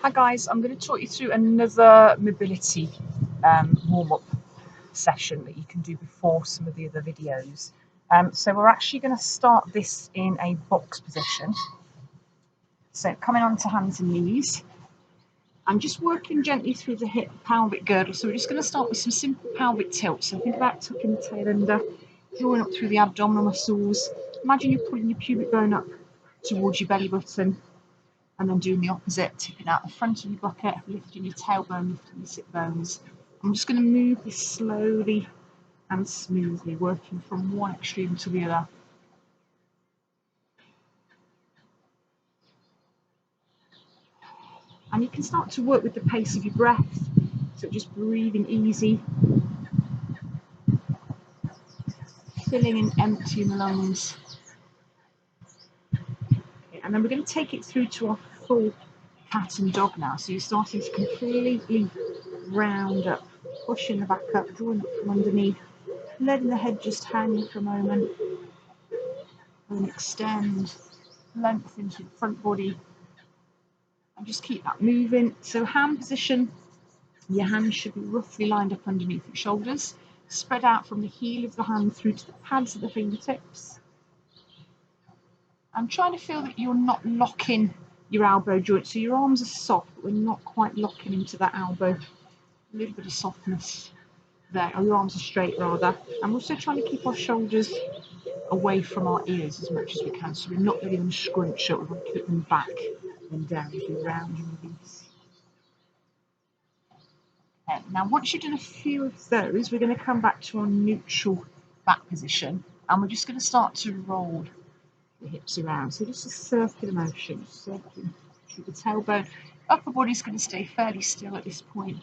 Hi guys, I'm going to talk you through another mobility warm-up session that you can do before some of the other videos. So we're actually going to start this in a box position. So coming onto hands and knees. I'm just working gently through the hip pelvic girdle. So we're just going to start with some simple pelvic tilts. So think about tucking the tail under, drawing up through the abdominal muscles. Imagine you're pulling your pubic bone up towards your belly button. And then doing the opposite, tipping out the front of your bucket, lifting your tailbone, lifting your sit bones. I'm just going to move this slowly and smoothly, working from one extreme to the other. And you can start to work with the pace of your breath, so just breathing easy, filling and emptying the lungs. Okay, and then we're going to take it through to our full cat and dog now. So you're starting to completely round up, pushing the back up, drawing up from underneath, letting the head just hang for a moment, and extend, length into the front body, and just keep that moving. So hand position, your hands should be roughly lined up underneath your shoulders, spread out from the heel of the hand through to the pads of the fingertips. I'm trying to feel that you're not locking your elbow joint, so your arms are soft, but we're not quite locking into that elbow. A little bit of softness there, or your arms are straight rather. I'm also trying to keep our shoulders away from our ears as much as we can, so we're not letting them scrunch up. We want to keep them back and down as we round and release. Okay, now once you've done a few of those, we're going to come back to our neutral back position, and we're just going to start to roll the hips around. So just a circular motion, circling through the tailbone. Upper body's going to stay fairly still at this point.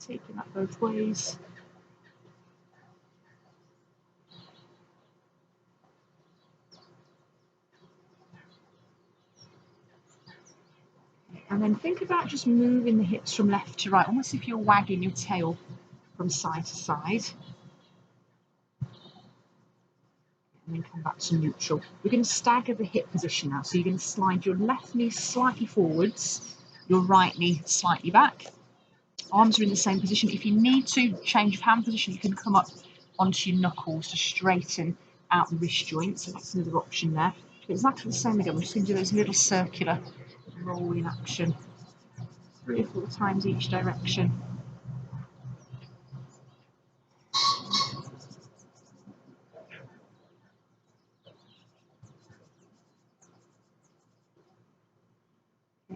Taking that both ways. And then think about just moving the hips from left to right, almost if you're wagging your tail from side to side. And then come back to neutral. We're going to stagger the hip position now. So you're going to slide your left knee slightly forwards, your right knee slightly back. Arms are in the same position. If you need to change of hand position, you can come up onto your knuckles to straighten out the wrist joint. So that's another option there. But exactly the same again. We're just going to do those little circular rolling action 3 or 4 times each direction.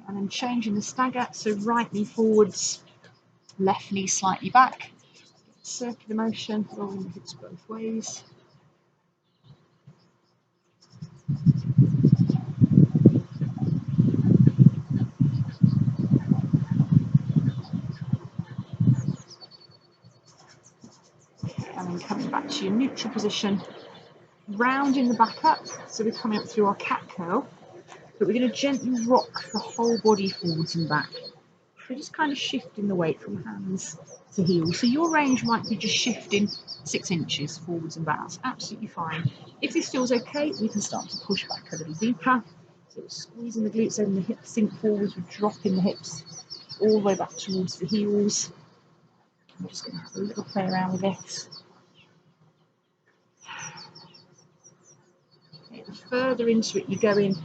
And then changing the stagger, so right knee forwards, left knee slightly back. Circular motion, rolling the hips both ways. And then coming back to your neutral position, rounding the back up, so we're coming up through our cat curl, but we're going to gently rock the whole body forwards and back. We're just kind of shifting the weight from hands to heels. So your range might be just shifting 6 inches forwards and back. That's absolutely fine. If this feels okay, we can start to push back a little deeper. So we're squeezing the glutes over the hips, sink forwards, we're dropping the hips all the way back towards the heels. I'm just going to have a little play around with this. Okay, the further into it you go in,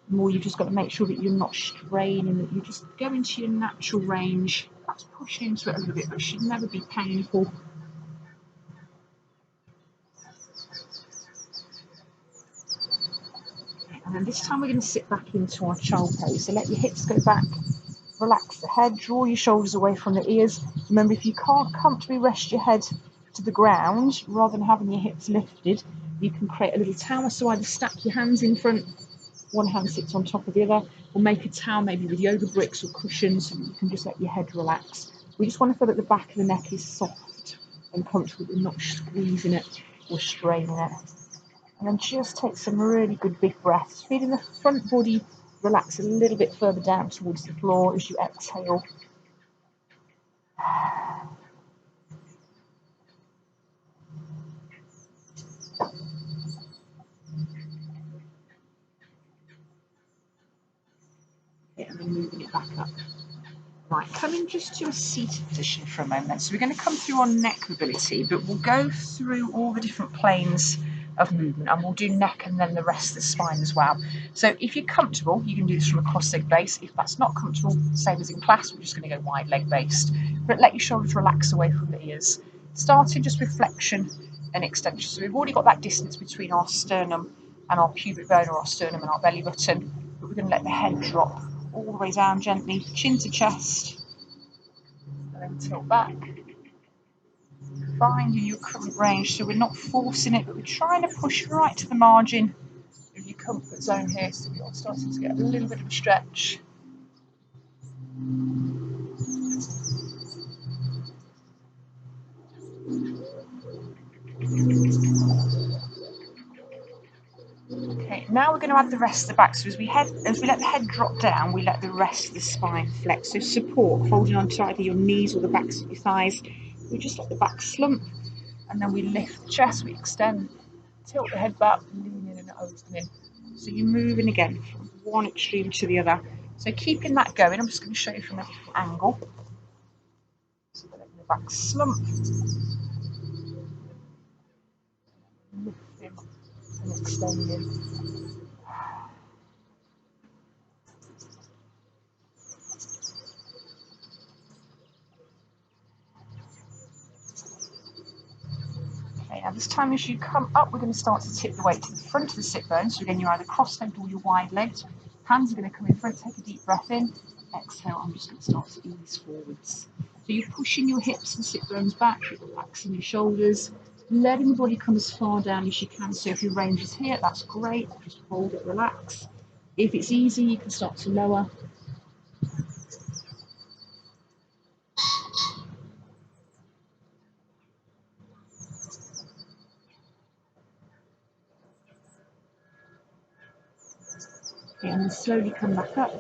the more you've just got to make sure that you're not straining, that you just go into your natural range. Perhaps push into it a little bit, but it should never be painful. And then this time we're going to sit back into our child pose. So let your hips go back, relax the head, draw your shoulders away from the ears. Remember, if you can't comfortably rest your head to the ground, rather than having your hips lifted, you can create a little tower. So either stack your hands in front, one hand sits on top of the other, or make a tower maybe with yoga bricks or cushions, so you can just let your head relax. We just want to feel that the back of the neck is soft and comfortable, and not squeezing it or straining it. And then just take some really good big breaths, feeling the front body relax a little bit further down towards the floor as you exhale. and moving it back up. Right, coming just to a seated position for a moment. So we're going to come through on neck mobility, but we'll go through all the different planes of movement, and we'll do neck and then the rest of the spine as well. So if you're comfortable, you can do this from a cross-leg base. If that's not comfortable, same as in class, we're just going to go wide leg based. But let your shoulders relax away from the ears. Starting just with flexion and extension. So we've already got that distance between our sternum and our pubic bone, or our sternum and our belly button, but we're going to let the head drop all the way down gently, chin to chest, and then tilt back. Finding your current range, so we're not forcing it, but we're trying to push right to the margin of your comfort zone here, so you're starting to get a little bit of a stretch. Okay, now we're going to add the rest of the back. So as we let the head drop down, we let the rest of the spine flex. So support, holding on to either your knees or the backs of your thighs. We just let the back slump, and then we lift the chest, we extend, tilt the head back, leaning and opening. So you're moving again from one extreme to the other. So keeping that going, I'm just going to show you from a different angle. So we're letting the back slump, lifting and extending. Okay, now this time as you come up, we're going to start to tip the weight to the front of the sit bone. So again, you're either cross-legged or you're wide-legged. Hands are going to come in front, take a deep breath in. Exhale, I'm just going to start to ease forwards. So you're pushing your hips and sit bones back, relaxing your shoulders, letting the body come as far down as you can. So if your range is here, that's great. Just hold it, relax. If it's easy, you can start to lower. Okay, and then slowly come back up.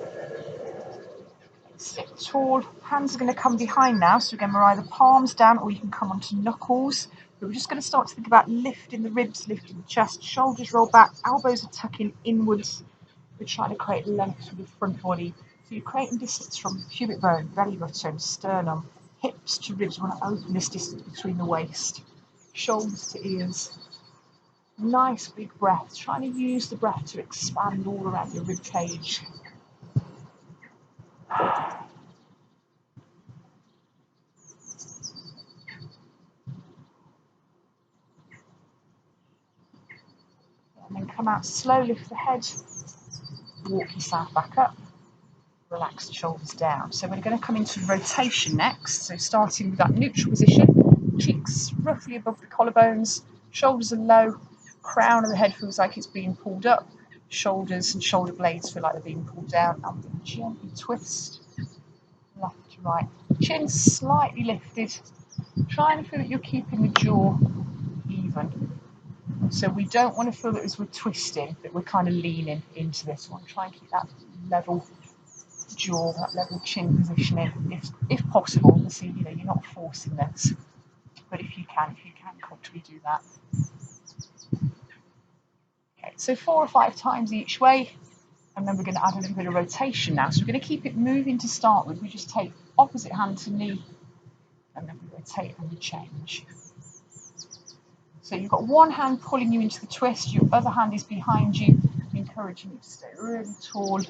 Sit tall. Hands are going to come behind now. So again, we're either palms down or you can come onto knuckles. But we're just going to start to think about lifting the ribs, lifting the chest, shoulders roll back, elbows are tucking inwards. We're trying to create length through the front body. So you're creating distance from pubic bone, belly button, sternum, hips to ribs. We want to open this distance between the waist, shoulders to ears. Nice big breath. Trying to use the breath to expand all around your rib cage. And then come out slowly, lift the head, walk yourself back up, relax the shoulders down. So we're going to come into rotation next. So starting with that neutral position, cheeks roughly above the collarbones, shoulders are low, crown of the head feels like it's being pulled up, shoulders and shoulder blades feel like they're being pulled down, and we gently twist left to right. Chin slightly lifted, trying to feel that you're keeping the jaw even. So we don't want to feel that as we're twisting that we're kind of leaning into this one. Try and keep that level jaw, that level chin positioning, if possible. You see, you're not forcing this, but if you can comfortably do that. Okay, so 4 or 5 times each way, and then we're going to add a little bit of rotation now. So we're going to keep it moving to start with. We just take opposite hand to knee, and then we rotate and we change. So you've got one hand pulling you into the twist, your other hand is behind you, encouraging you to stay really tall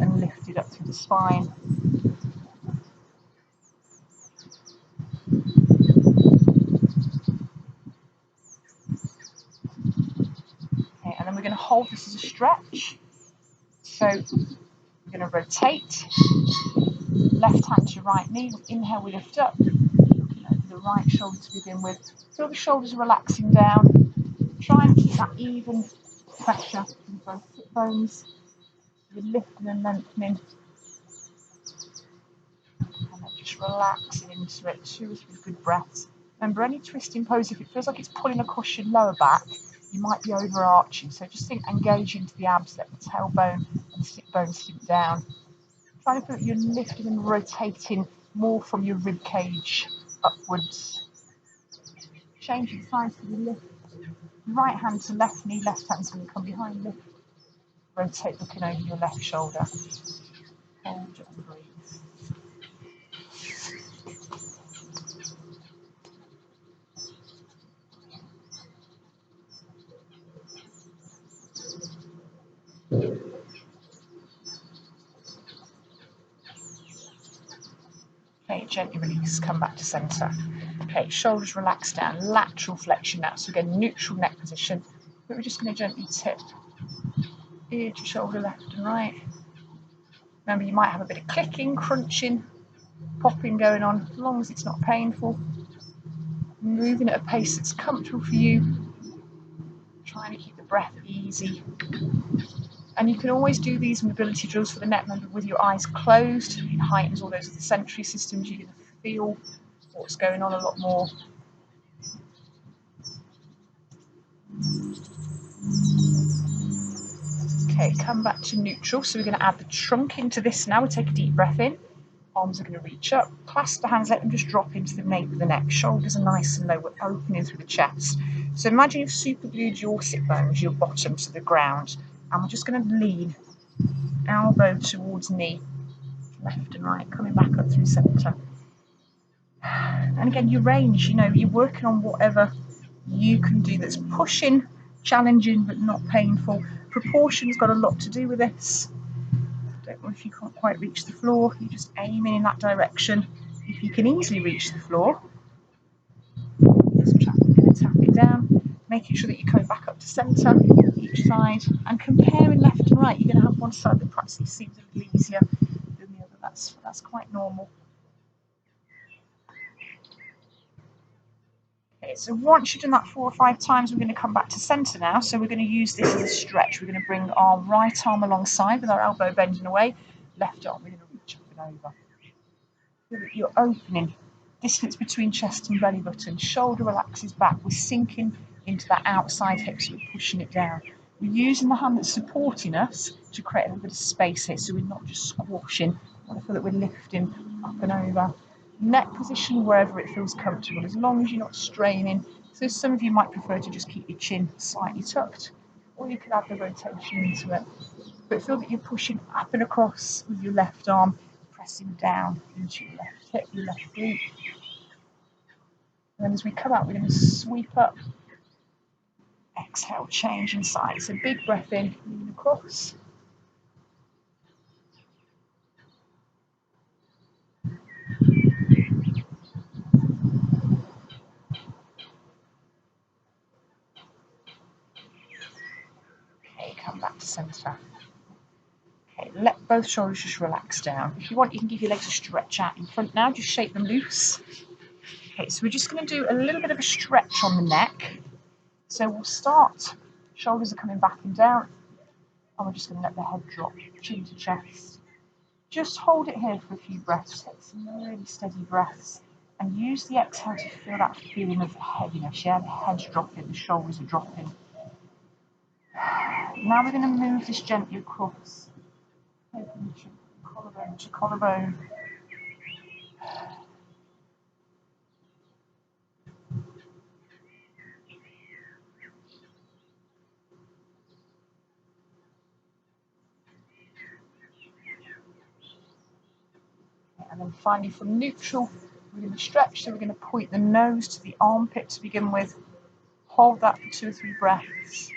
and lifted up through the spine. Okay, and then we're going to hold this as a stretch. So we're going to rotate, left hand to right knee, inhale, we lift up, looking over the right shoulder to begin with. Feel the shoulders relaxing down. Try and keep that even pressure in both hip bones. You're lifting and lengthening. And then just relaxing into it, 2 or 3 good breaths. Remember, any twisting pose, if it feels like it's pulling across your lower back, you might be overarching. So just think, engage into the abs, let the tailbone and sit bone sink down. Try to feel that you're lifting and rotating more from your rib cage upwards. Changing sides to the lift. Right hand to left knee, left hand's going to come behind, lift. Rotate, looking over your left shoulder. Hold it and breathe. Okay, gently release, come back to centre. Okay, shoulders relax down, lateral flexion now. So again, neutral neck position. But we're just going to gently tip ear to shoulder left and right. Remember, you might have a bit of clicking, crunching, popping going on, as long as it's not painful. Moving at a pace that's comfortable for you. Trying to keep the breath easy. And you can always do these mobility drills for the neck member with your eyes closed. It heightens all those other sensory systems. You're going to feel what's going on a lot more. Okay, come back to neutral. So we're going to add the trunk into this now. We'll take a deep breath in. Arms are going to reach up. Clasp the hands, let them just drop into the nape of the neck. Shoulders are nice and low. We're opening through the chest. So imagine you've super glued your sit bones, your bottom to the ground. And we're just going to lean elbow towards knee, left and right, coming back up through centre. And again, your range, you're working on whatever you can do that's pushing, challenging, but not painful. Proportion's got a lot to do with this. Don't know if you can't quite reach the floor, you're just aiming in that direction. If you can easily reach the floor, just tap it down, making sure that you're coming back up to centre, each side, and comparing left and right. You're going to have one side that perhaps seems a little easier than the other. That's quite normal. Okay, so once you've done that 4 or 5 times, we're going to come back to centre now. So we're going to use this as a stretch. We're going to bring our right arm alongside with our elbow bending away. Left arm, we're going to reach up and over. So that you're opening distance between chest and belly button. Shoulder relaxes back. We're sinking into that outside hip, so we're pushing it down. We're using the hand that's supporting us to create a little bit of space here, so we're not just squashing. I want to feel that we're lifting up and over. Neck position wherever it feels comfortable, as long as you're not straining. So some of you might prefer to just keep your chin slightly tucked, or you can add the rotation into it. But feel that you're pushing up and across with your left arm, pressing down into your left hip, your left glute. And then as we come out, we're going to sweep up. Exhale, change in side. So big breath in, moving across. Okay, come back to centre. Okay, let both shoulders just relax down. If you want, you can give your legs a stretch out in front now, just shake them loose. Okay, so we're just going to do a little bit of a stretch on the neck. So we'll start, shoulders are coming back and down, and we're just going to let the head drop, chin to chest. Just hold it here for a few breaths, take some really steady breaths, and use the exhale to feel that feeling of heaviness. Yeah, the head's dropping, the shoulders are dropping. Now we're going to move this gently across, collarbone to collarbone. And then finally from neutral, we're going to stretch, so we're going to point the nose to the armpit to begin with. Hold that for 2 or 3 breaths.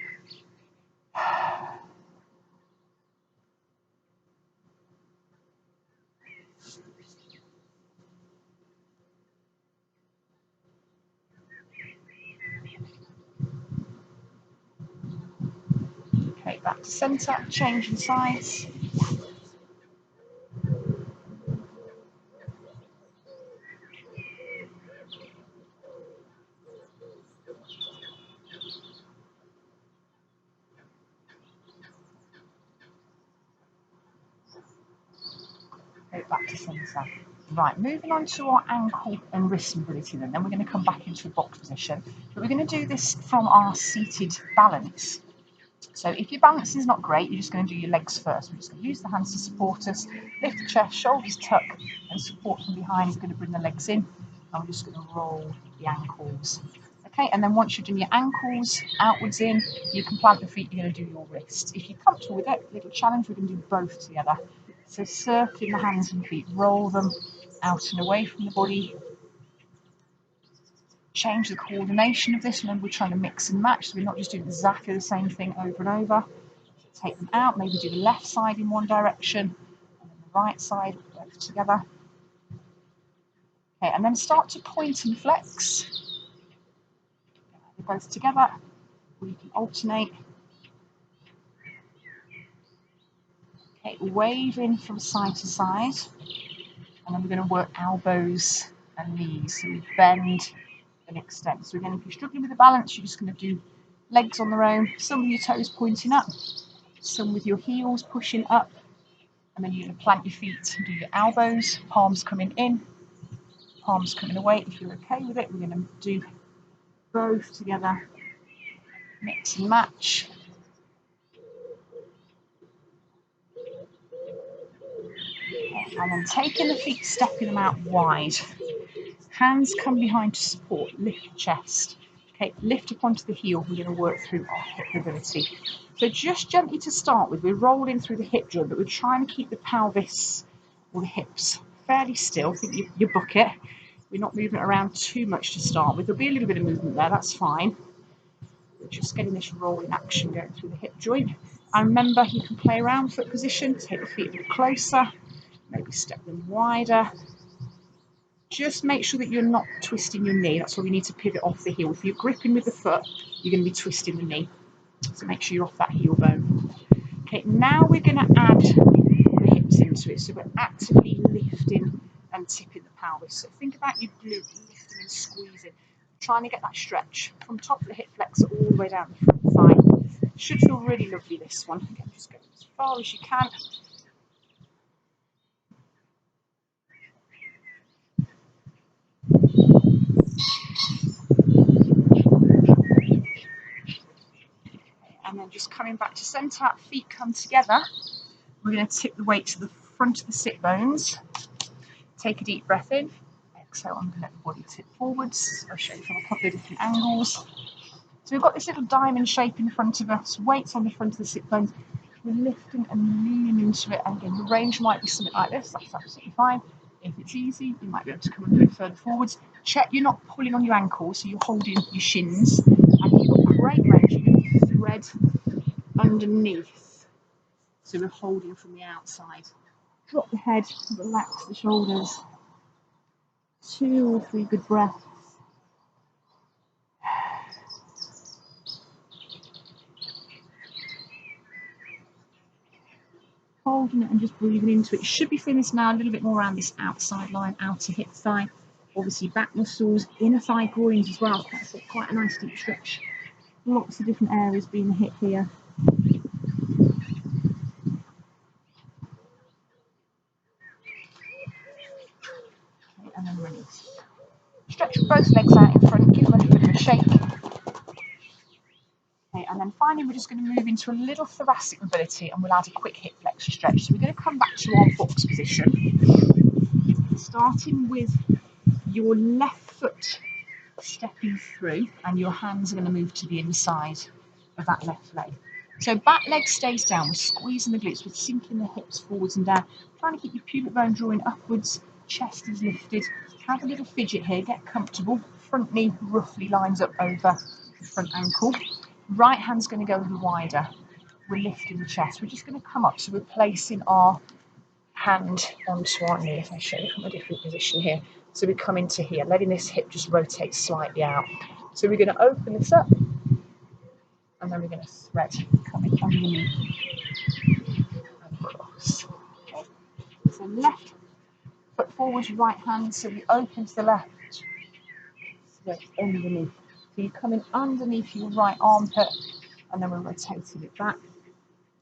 Okay, back to centre, change in sides. Back to centre. Right, moving on to our ankle and wrist mobility then we're going to come back into a box position. But we're going to do this from our seated balance. So if your balancing is not great, you're just going to do your legs first. We're just going to use the hands to support us, lift the chest, shoulders tuck, and support from behind is going to bring the legs in. And we're just going to roll the ankles. Okay, and then once you've done your ankles outwards in, you can plant the feet, you're going to do your wrists. If you're comfortable with it, little challenge, we're going to do both together. So circling the hands and feet, roll them out and away from the body. Change the coordination of this. Remember, we're trying to mix and match, so we're not just doing exactly the same thing over and over. So take them out, maybe do the left side in one direction, and then the right side, both together. Okay, and then start to point and flex. They're both together, or you can alternate. Okay, waving from side to side, and then we're going to work elbows and knees. So we bend and extend. So again, if you're struggling with the balance, you're just going to do legs on their own, some with your toes pointing up, some with your heels pushing up, and then you're going to plant your feet and do your elbows, palms coming in, palms coming away. If you're okay with it, we're going to do both together, mix and match. And then taking the feet, stepping them out wide. Hands come behind to support, lift the chest. Okay, lift up onto the heel, we're going to work through our hip mobility. So just gently to start with, we're rolling through the hip joint, but we're trying to keep the pelvis or the hips fairly still. Think your bucket. We're not moving around too much to start with. There'll be a little bit of movement there, that's fine. We're just getting this rolling action going through the hip joint. And remember, you can play around foot position, take the feet a bit closer, maybe step them wider. Just make sure that you're not twisting your knee. That's why we need to pivot off the heel. If you're gripping with the foot, you're going to be twisting the knee. So make sure you're off that heel bone. Okay, now we're going to add the hips into it. So we're actively lifting and tipping the pelvis. So think about your glute, lifting and squeezing, trying to get that stretch from top of the hip flexor all the way down the front thigh. Should feel really lovely, this one. Again, just go as far as you can. And then just coming back to center, feet come together. We're going to tip the weight to the front of the sit bones. Take a deep breath in. Exhale, I'm going to let the body tip forwards. I'll show you from a couple of different angles. So we've got this little diamond shape in front of us, weights on the front of the sit bones. We're lifting and leaning into it. And again, the range might be something like this. That's absolutely fine. If it's easy, you might be able to come a bit further forwards. Check you're not pulling on your ankles, so you're holding your shins. And you've got great range. You're going to thread underneath. So we're holding from the outside. Drop the head, relax the shoulders. 2 or 3 good breaths. Holding it and just breathing into it. You should be feeling this now a little bit more around this outside line, outer hip thigh. Obviously back muscles, inner thigh groins as well. That's quite a nice deep stretch. Lots of different areas being the hip here. Okay, and then release. Stretch both legs out in front, give them a little bit of a shake. Okay, and then finally, we're just going to move into a little thoracic mobility and we'll add a quick hip flexor stretch. So we're going to come back to our box position, starting with your left foot stepping through and your hands are going to move to the inside of that left leg. So back leg stays down, we're squeezing the glutes, we're sinking the hips forwards and down, trying to keep your pubic bone drawing upwards, chest is lifted. Have a little fidget here, get comfortable. Front knee roughly lines up over the front ankle. Right hand's going to go a little wider. We're lifting the chest. We're just going to come up. So we're placing our hand onto our knee. If I show you from a different position here. So we come into here, letting this hip just rotate slightly out. So we're going to open this up. And then we're going to thread coming underneath and across. Okay. So left foot forwards, right hand. So we open to the left, thread underneath. So you're coming underneath your right armpit, and then we're rotating it back.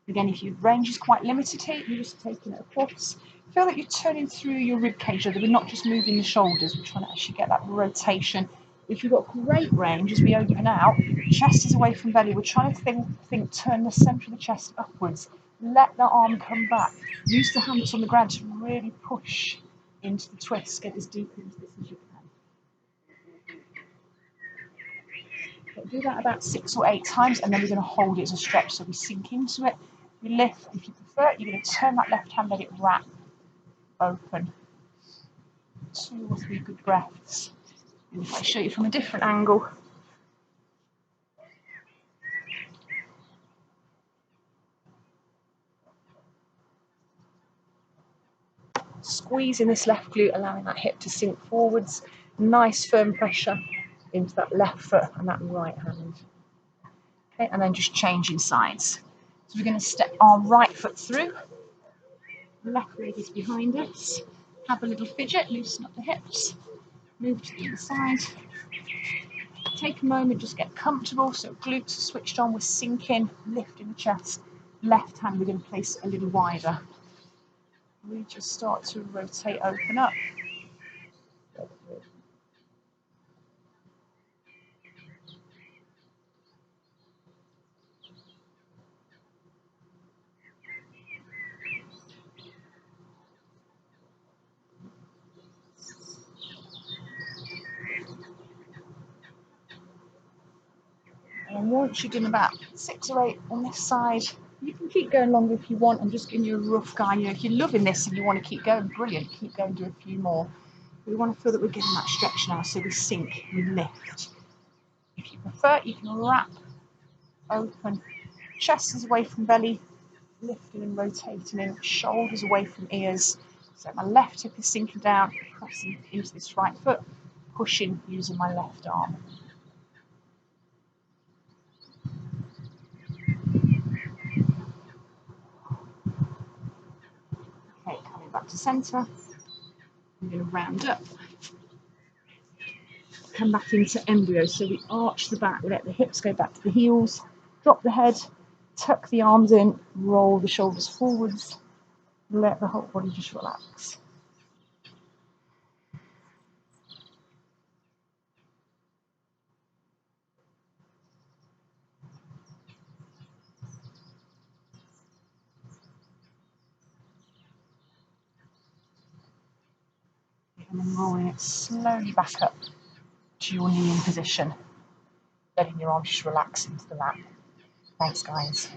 Again, if your range is quite limited here, you're just taking it across. Feel that you're turning through your rib cage, so that we're not just moving the shoulders, we're trying to actually get that rotation. If you've got great range as we open out, chest is away from belly, we're trying to think turn the centre of the chest upwards. Let the arm come back. Use the hand that's on the ground to really push into the twist. Get as deep into this as you can. Okay, do that about 6 or 8 times, and then we're going to hold it as a stretch, so we sink into it. You lift. If you prefer, you're going to turn that left hand, let it wrap open. 2 or 3 good breaths. And if I show you from a different angle, squeezing this left glute, allowing that hip to sink forwards. Nice firm pressure into that left foot and that right hand. Okay, and then just changing sides. So we're going to step our right foot through. Left leg is behind us. Have a little fidget, loosen up the hips. Move to the other side. Take a moment, just get comfortable. So glutes are switched on, we're sinking, lifting the chest. Left hand we're going to place a little wider. We just start to rotate, open up. And once you're doing about 6 or 8 on this side, you can keep going longer if you want. I'm just giving you a rough guide. You know, if you're loving this and you want to keep going, brilliant. Keep going, do a few more. We want to feel that we're getting that stretch now, so we sink, we lift. If you prefer, you can wrap, open, chest is away from belly, lifting and rotating in, shoulders away from ears. So my left hip is sinking down, pressing into this right foot, pushing using my left arm. Okay, coming back to centre. I'm going to round up. Come back into embryo. So we arch the back, let the hips go back to the heels, drop the head, tuck the arms in, roll the shoulders forwards, let the whole body just relax. And then rolling it slowly back up to your kneeling position, letting your arms just relax into the lap. Thanks, guys.